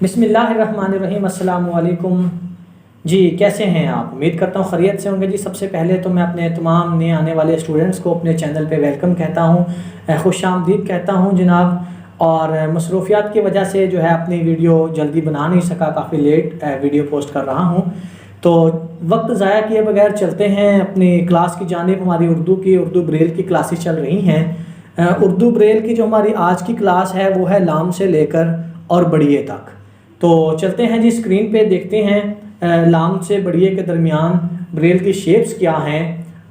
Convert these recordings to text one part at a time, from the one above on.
बिस्मिल्लाहिर्रहमानिर्रहीम। अस्सलाम वालेकुम जी, कैसे हैं आप? उम्मीद करता हूँ खैरियत से होंगे जी। सबसे पहले तो मैं अपने तमाम नए आने वाले स्टूडेंट्स को अपने चैनल पे वेलकम कहता हूँ, खुशामदीद कहता हूँ जनाब। और मसरूफियात की वजह से जो है अपनी वीडियो जल्दी बना नहीं सका, काफ़ी लेट वीडियो पोस्ट कर रहा हूँ। तो वक्त ज़ाया किए बगैर चलते हैं अपनी क्लास की जानिब। हमारी उर्दू ब्रेल की क्लासेस चल रही हैं। उर्दू ब्रेल की जो हमारी आज की क्लास है वो है लाम से लेकर और बढ़िए तक। तो चलते हैं जी, स्क्रीन पे देखते हैं लाम से बढ़िए के दरमियान ब्रेल की शेप्स क्या हैं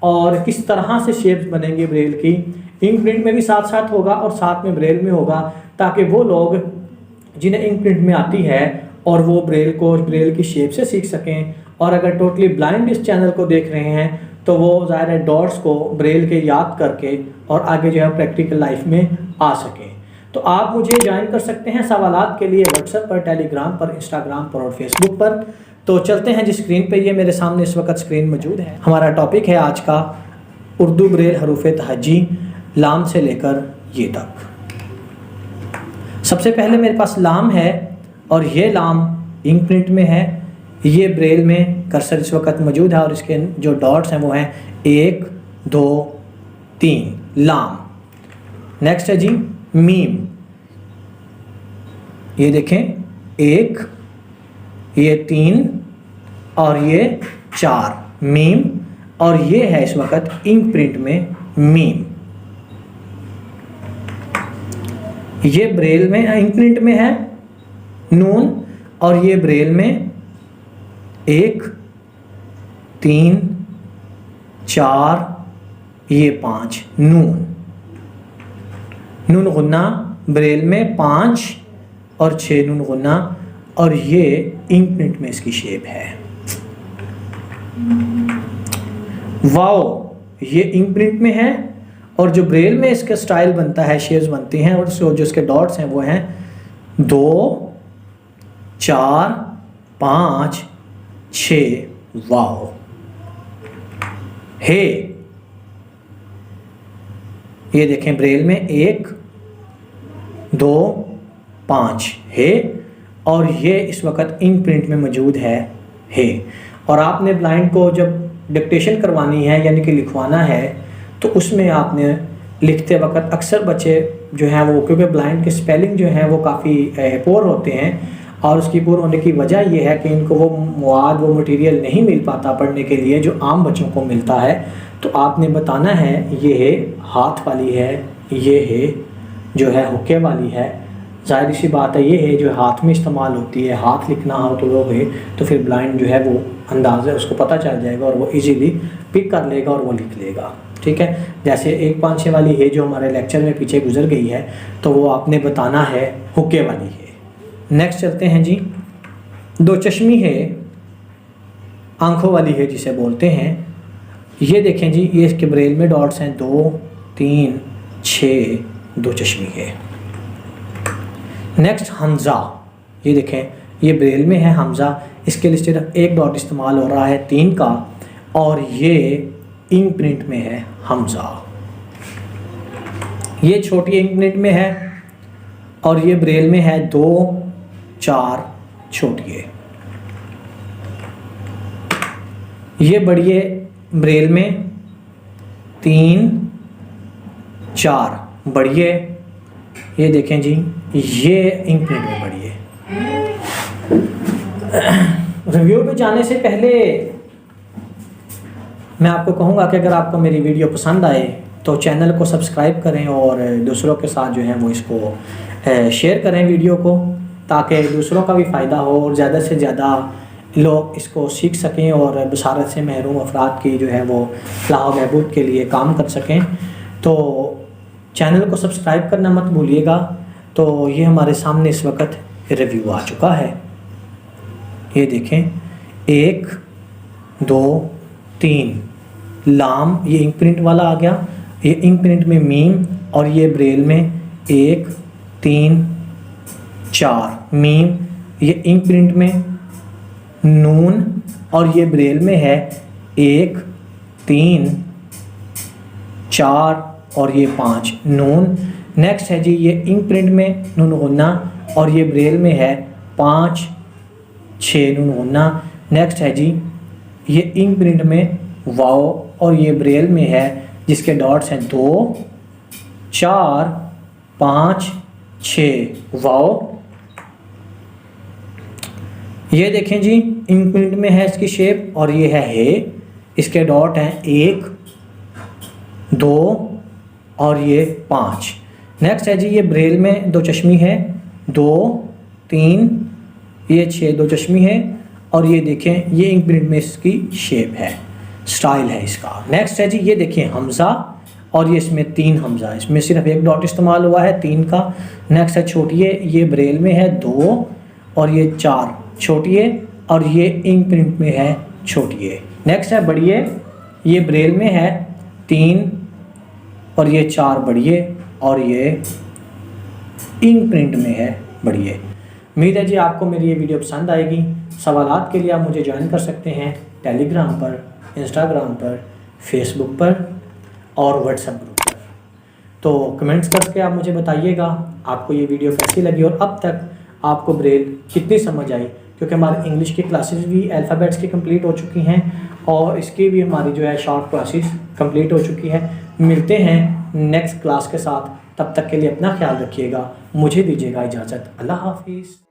और किस तरह से शेप्स बनेंगे ब्रेल की। इंक प्रिंट में भी साथ साथ होगा और साथ में ब्रेल में होगा, ताकि वो लोग जिन्हें इंक प्रिंट में आती है और वो ब्रेल की शेप से सीख सकें। और अगर टोटली ब्लाइंड इस चैनल को देख रहे हैं तो वो ज़ाहिर है डॉट्स को ब्रेल के याद करके और आगे जो है प्रैक्टिकल लाइफ में आ सकें। तो आप मुझे ज्वाइन कर सकते हैं सवालात के लिए व्हाट्सएप पर, टेलीग्राम पर, इंस्टाग्राम पर और फेसबुक पर। तो चलते हैं जिस स्क्रीन पे ये मेरे सामने इस वक्त स्क्रीन मौजूद है। हमारा टॉपिक है आज का उर्दू ब्रेल हरूफ़े तहज्जी लाम से लेकर ये तक। सबसे पहले मेरे पास लाम है और ये लाम इंक प्रिंट में है, ये ब्रेल में कर्सर इस वक्त मौजूद है और इसके जो डॉट्स हैं वो हैं 1 2 3 लाम। नेक्स्ट है जी मीम, ये देखें 1, ये 3 और ये 4 मीम। और ये है इस वक्त इंक प्रिंट में मीम। ये ब्रेल में इंक प्रिंट में है नून और ये ब्रेल में 1 3 4 ये 5 नून गुन्ना ब्रेल में 5 और 6 नून गुन्ना। और ये इंक प्रिंट में इसकी शेप है वाओ। ये इंक प्रिंट में है और जो ब्रेल में इसका स्टाइल बनता है, शेप्स बनती हैं और जो इसके डॉट्स हैं वो हैं 2 4 5 6 वाओ। हे, ये देखें ब्रेल में 1 2 5 है और ये इस वक्त इंक प्रिंट में मौजूद है। और आपने ब्लाइंड को जब डिक्टेशन करवानी है यानी कि लिखवाना है तो उसमें आपने लिखते वक्त अक्सर बच्चे जो हैं वो, क्योंकि ब्लाइंड के स्पेलिंग जो हैं वो काफ़ी पुअर होते हैं और उसकी पुअर होने की वजह ये है कि इनको वो मटेरियल नहीं मिल पाता पढ़ने के लिए जो आम बच्चों को मिलता है। तो आपने बताना है ये है हाथ वाली है, ये है जो है हुक्के वाली है। जाहिर सी बात है ये है जो हाथ में इस्तेमाल होती है। हाथ लिखना हो तो लोग है तो फिर ब्लाइंड जो है वो अंदाज़ा उसको पता चल जाएगा और वो इजीली पिक कर लेगा और वो लिख लेगा। ठीक है, जैसे 1 5 6 वाली है जो हमारे लेक्चर में पीछे गुजर गई है तो वो आपने बताना है हुक्के वाली है। नेक्स्ट चलते हैं जी, 2 चश्मी है, आंखों वाली है जिसे बोलते हैं। ये देखें जी, ये इसके ब्रेल में डॉट्स हैं 2 3 6 2 चश्मी है। नेक्स्ट हमज़ा, ये देखें ये ब्रेल में है हमज़ा, इसके लिए सिर्फ 1 डॉट इस्तेमाल हो रहा है 3 का और ये इंक प्रिंट में है हमज़ा। ये छोटी इंक प्रिंट में है और ये ब्रेल में है 2 4 छोटी है। ये बढ़िए ब्रेल में 3 4 बढ़िए। ये देखें जी, ये इंक प्रिंट में बढ़िए। रिव्यू पे जाने से पहले मैं आपको कहूँगा कि अगर आपको मेरी वीडियो पसंद आए तो चैनल को सब्सक्राइब करें और दूसरों के साथ जो है वो इसको शेयर करें वीडियो को, ताकि दूसरों का भी फ़ायदा हो और ज़्यादा से ज़्यादा लोग इसको सीख सकें और बसारत से महरूम अफराद की जो है वो फलाह व बहबूद के लिए काम कर सकें। तो चैनल को सब्सक्राइब करना मत भूलिएगा। तो ये हमारे सामने इस वक्त रिव्यू आ चुका है। ये देखें 1 2 3 लाम, ये इंक प्रिंट वाला आ गया। ये इंक प्रिंट में मीम और ये ब्रेल में 1 3 4 मीम। ये इंक प्रिंट में नून और ये ब्रेल में है 1 3 4 और ये 5 नून। नेक्स्ट है जी ये इंक प्रिंट में नून गुन्ना और ये ब्रेल में है 5 6 नून गुन्ना। नेक्स्ट है जी ये इंक प्रिंट में वाओ और ये ब्रेल में है जिसके डॉट्स हैं 2 4 5 6 वाओ। ये देखें जी इंक प्रिंट में है इसकी शेप और ये है इसके डॉट हैं 1 2 और ये 5। नेक्स्ट है जी ये ब्रेल में 2 चश्मी है 2 3 ये 6 2 चश्मी है और ये देखें ये इंक प्रिंट में इसकी शेप है, स्टाइल है इसका। नेक्स्ट है जी ये देखें हमज़ा और ये इसमें 3 हमज़ा, इसमें सिर्फ एक डॉट इस्तेमाल हुआ है 3 का। नेक्स्ट है छोटिए, ये ब्रेल में है 2 और ये 4 छोटिए और ये इंक प्रिंट में है छोटिए। नेक्स्ट है बढ़िए, ये ब्रेल में है 3 और ये 4 बढ़िए और ये इंक प्रिंट में है बढ़िए। उम्मीद है जी आपको मेरी ये वीडियो पसंद आएगी। सवालात के लिए आप मुझे ज्वाइन कर सकते हैं टेलीग्राम पर, इंस्टाग्राम पर, फेसबुक पर और व्हाट्सएप ग्रुप पर। तो कमेंट्स करके आप मुझे बताइएगा आपको ये वीडियो कैसी लगी और अब तक आपको ब्रेल कितनी समझ आई, क्योंकि हमारी इंग्लिश की क्लासेस भी अल्फ़ाबेट्स की कंप्लीट हो चुकी हैं और इसकी भी हमारी जो है शॉर्ट क्लासेस कंप्लीट हो चुकी है। मिलते हैं नेक्स्ट क्लास के साथ, तब तक के लिए अपना ख्याल रखिएगा, मुझे दीजिएगा इजाज़त। अल्लाह हाफिज़।